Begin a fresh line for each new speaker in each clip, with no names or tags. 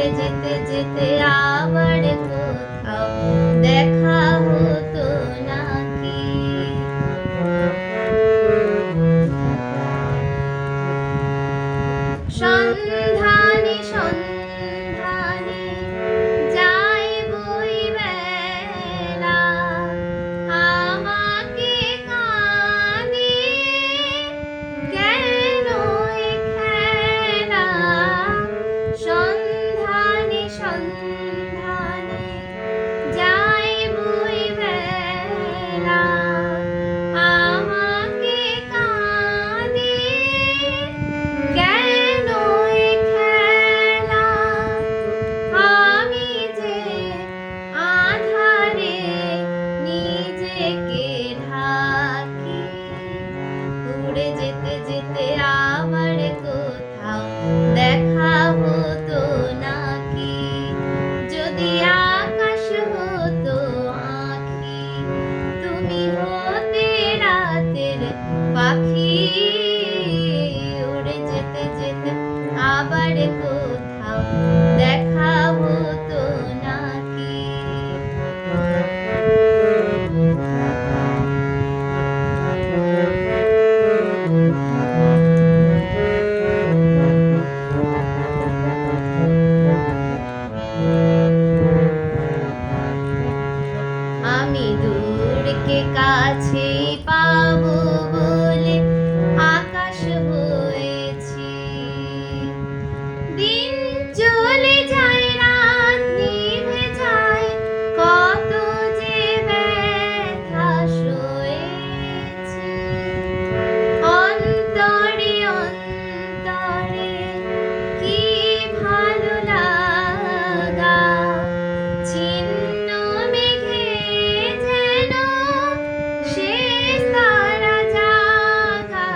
উড়ে যেতে যেতে আবার কোথাও দেখা হতো নাকি? সন্ধানে সন্ধানে যাই বই বেলা, আমাকে কাঁদিয়ে কেন এ খেলা? সন্ধানে সন্ধানে যাই বই বেলা, আমাকে কাঁদিয়ে কেন এ খেলা? আমি যে আঁধারে নিজেকে ঢাকি, উড়ে যেতে যেতে আবার কোথাও দেখা হতো নাকি? যদি আকাশ হতো আঁখি, তুমি হতে রাতের পাখি, উড়ে যেতে যেতে আবার কোথাও দেখা হতো নাকি? আমি দূরকে কাছে পাবো বলে আকাশ হয়েছি, দিন চলে যায় রাত নিভে যায়, কত যে ব্যথা সয়েছি। অন্তরে অন্তরে কি ভালো লাগা, ছিন্ন মেঘে যেন শেষ তারা জাগা।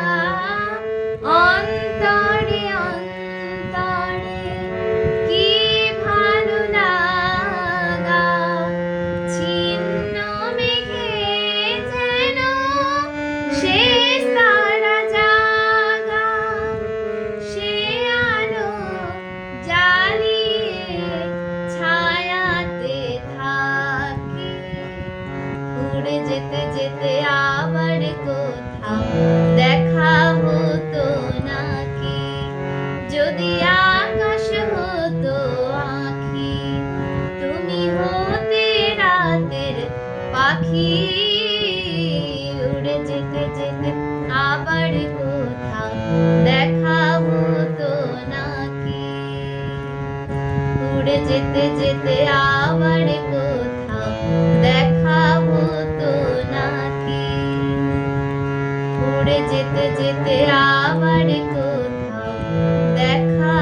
অন্তরে অন্তরে কি ভালো লাগা, ছিন্ন মেঘে যেন শেষ তারা জাগা। সে আলো জ্বালিয়ে ছায়াতে থাকি, উড়ে যেতে যেতে আবার কোথাও দেখা হতো নাকি? যদি আকাশ হতো আঁখি, তুমি হতে রাতের পাখি, উড়ে যেতে যেতে আবার কোথাও দেখা হতো নাকি? উড়ে যেতে যেতে আবার কোথাও দেখা হতো নাকি? উড়ে যেতে যেতে আবার কোথাও দেখা